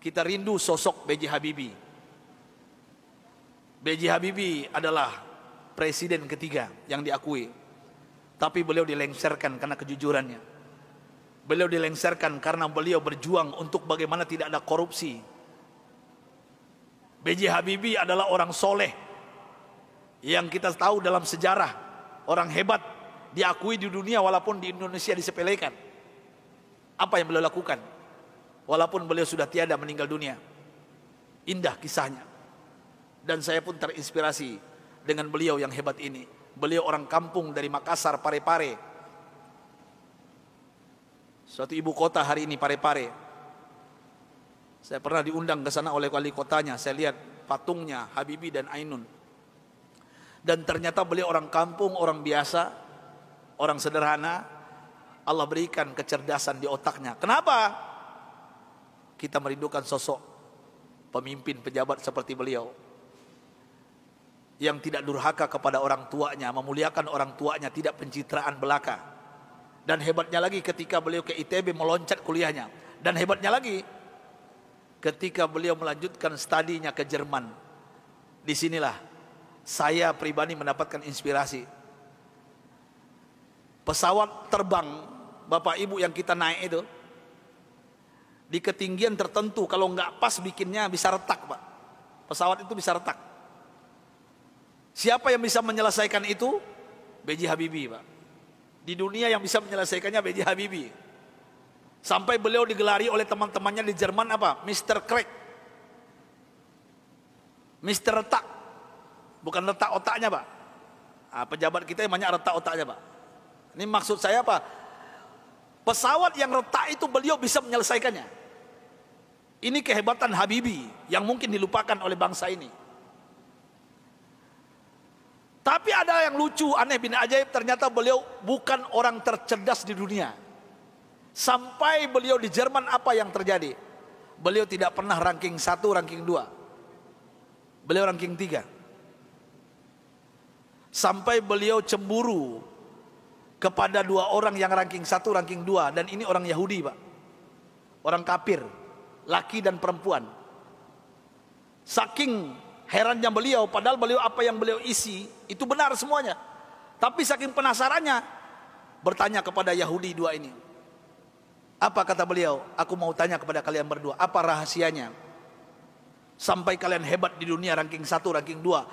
kita rindu sosok B.J. Habibie. B.J. Habibie adalah presiden ketiga yang diakui, tapi beliau dilengsarkan karena kejujurannya. Beliau dilengsarkan karena beliau berjuang untuk bagaimana tidak ada korupsi. B.J. Habibie adalah orang soleh yang kita tahu dalam sejarah, orang hebat, diakui di dunia walaupun di Indonesia disepelekan. Apa yang beliau lakukan walaupun beliau sudah tiada, meninggal dunia? Indah kisahnya, dan saya pun terinspirasi dengan beliau yang hebat ini. Beliau orang kampung dari Makassar, Parepare, suatu ibu kota hari ini, Parepare. Saya pernah diundang ke sana oleh wali kotanya. Saya lihat patungnya Habibie dan Ainun, dan ternyata beliau orang kampung, orang biasa, orang sederhana. Allah berikan kecerdasan di otaknya. Kenapa? Kita merindukan sosok pemimpin pejabat seperti beliau, yang tidak durhaka kepada orang tuanya, memuliakan orang tuanya, tidak pencitraan belaka. Dan hebatnya lagi ketika beliau ke ITB meloncat kuliahnya. Dan hebatnya lagi ketika beliau melanjutkan studinya ke Jerman. Disinilah saya pribadi mendapatkan inspirasi. Pesawat terbang Bapak Ibu yang kita naik itu, di ketinggian tertentu kalau nggak pas bikinnya bisa retak, Pak. Pesawat itu bisa retak. Siapa yang bisa menyelesaikan itu? B.J. Habibie, Pak. Di dunia yang bisa menyelesaikannya B.J. Habibie. Sampai beliau digelari oleh teman-temannya di Jerman apa? Mr. Crack, Mr. Retak. Bukan retak otaknya, Pak. Nah, pejabat kita yang banyak retak otaknya, Pak. Ini maksud saya apa? Pesawat yang retak itu beliau bisa menyelesaikannya. Ini kehebatan Habibie yang mungkin dilupakan oleh bangsa ini. Tapi ada yang lucu, aneh bin ajaib, ternyata beliau bukan orang tercerdas di dunia. Sampai beliau di Jerman, apa yang terjadi? Beliau tidak pernah ranking 1, ranking 2. Beliau ranking 3. Sampai beliau cemburu kepada 2 orang yang ranking 1, ranking 2. Dan ini orang Yahudi, Pak. Orang kafir, laki dan perempuan. Saking herannya beliau, padahal beliau apa yang beliau isi itu benar semuanya. Tapi saking penasarannya, bertanya kepada Yahudi 2 ini. Apa kata beliau? Aku mau tanya kepada kalian berdua, apa rahasianya sampai kalian hebat di dunia ranking 1, ranking 2?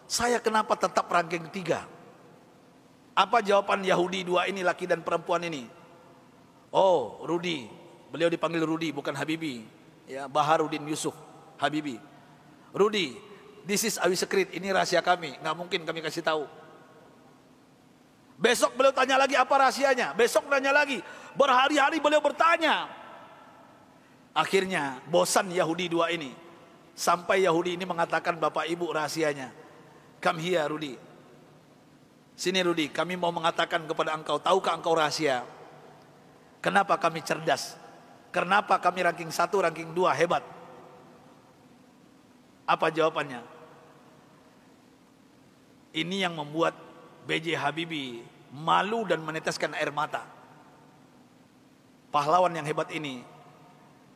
Saya kenapa tetap ranking 3? Apa jawaban Yahudi 2 ini, laki dan perempuan ini? Oh, Rudi. Beliau dipanggil Rudi, bukan Habibie. Ya, Baharudin Yusuf Habibie. Rudi, this is our secret. Ini rahasia kami, nggak mungkin kami kasih tahu. Besok beliau tanya lagi, apa rahasianya? Besok tanya lagi. Berhari-hari beliau bertanya. Akhirnya bosan Yahudi 2 ini. Sampai Yahudi ini mengatakan, Bapak Ibu, rahasianya. Come here, Rudi. Sini Rudi, kami mau mengatakan kepada engkau, tahukah engkau rahasia? Kenapa kami cerdas? Kenapa kami ranking 1, ranking 2 hebat? Apa jawabannya? Ini yang membuat B.J. Habibie malu dan meneteskan air mata. Pahlawan yang hebat ini,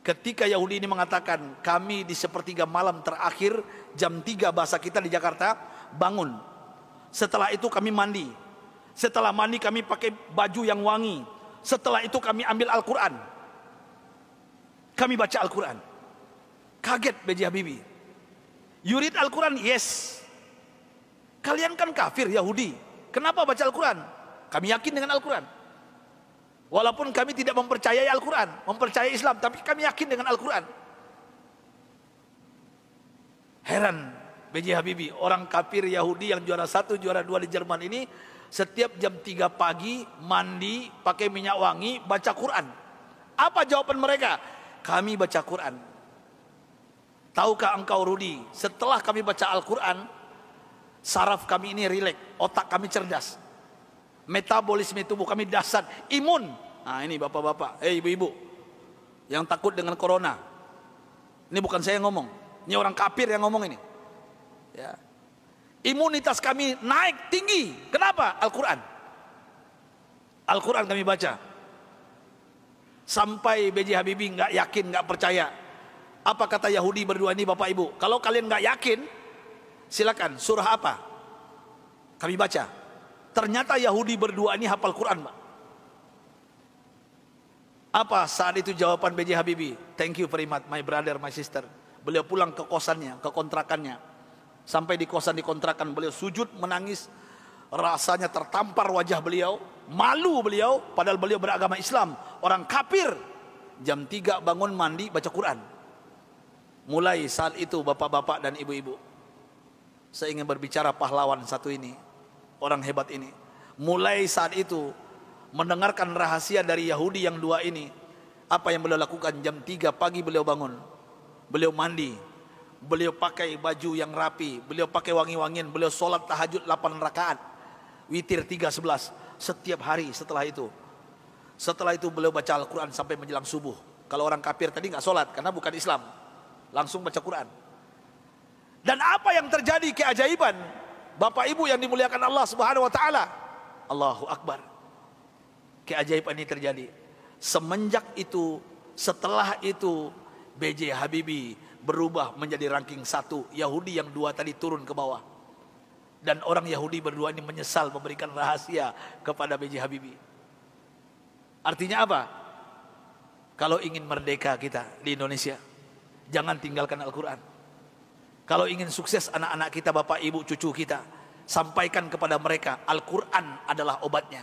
ketika Yahudi ini mengatakan, kami di sepertiga malam terakhir, jam 3 bahasa kita di Jakarta, bangun. Setelah itu kami mandi. Setelah mandi kami pakai baju yang wangi. Setelah itu kami ambil Al-Quran. Kami baca Al-Quran. Kaget B.J. Habibie. You read Al-Quran? Yes. Kalian kan kafir Yahudi, kenapa baca Al-Quran? Kami yakin dengan Al-Quran. Walaupun kami tidak mempercayai Al-Quran, mempercayai Islam, tapi kami yakin dengan Al-Quran. Heran B.J. Habibie, orang kafir Yahudi yang juara 1, juara 2 di Jerman ini, setiap jam 3 pagi mandi, pakai minyak wangi, baca Quran. Apa jawaban mereka? Kami baca Quran. Tahukah engkau Rudi, setelah kami baca Al-Quran, saraf kami ini rileks, otak kami cerdas, metabolisme tubuh kami dahsyat, imun. Nah ini bapak-bapak, ibu-ibu yang takut dengan corona, ini bukan saya yang ngomong, ini orang kafir yang ngomong ini. Ya. Imunitas kami naik tinggi. Kenapa? Al-Quran. Al-Quran kami baca. Sampai B.J. Habibie nggak yakin, nggak percaya. Apa kata Yahudi berdua ini Bapak Ibu? Kalau kalian nggak yakin, silakan. Surah apa? Kami baca. Ternyata Yahudi berdua ini hafal Quran, Pak. Apa saat itu jawaban B.J. Habibie? Thank you very much, my brother, my sister. Beliau pulang ke kosannya, ke kontrakannya. Sampai di kosan di kontrakan beliau sujud menangis. Rasanya tertampar wajah beliau. Malu beliau, padahal beliau beragama Islam. Orang kafir. Jam 3 bangun mandi baca Quran. Mulai saat itu bapak-bapak dan ibu-ibu, saya ingin berbicara pahlawan satu ini, orang hebat ini. Mulai saat itu mendengarkan rahasia dari Yahudi yang dua ini. Apa yang beliau lakukan? Jam 3 pagi beliau bangun, beliau mandi, beliau pakai baju yang rapi, beliau pakai wangi-wangian, beliau sholat tahajud 8 rakaat, witir 3:11 setiap hari. Setelah itu beliau baca Al-Quran sampai menjelang subuh. Kalau orang kafir tadi nggak sholat karena bukan Islam, langsung baca Quran. Dan apa yang terjadi keajaiban, Bapak Ibu yang dimuliakan Allah Subhanahu wa taala. Allahu Akbar. Keajaiban ini terjadi. Semenjak itu, setelah itu B.J. Habibie berubah menjadi ranking 1. Yahudi yang 2 tadi turun ke bawah. Dan orang Yahudi berdua ini menyesal memberikan rahasia kepada B.J. Habibie. Artinya apa? Kalau ingin merdeka kita di Indonesia, jangan tinggalkan Al-Quran. Kalau ingin sukses anak-anak kita, bapak, ibu, cucu kita, sampaikan kepada mereka Al-Quran adalah obatnya.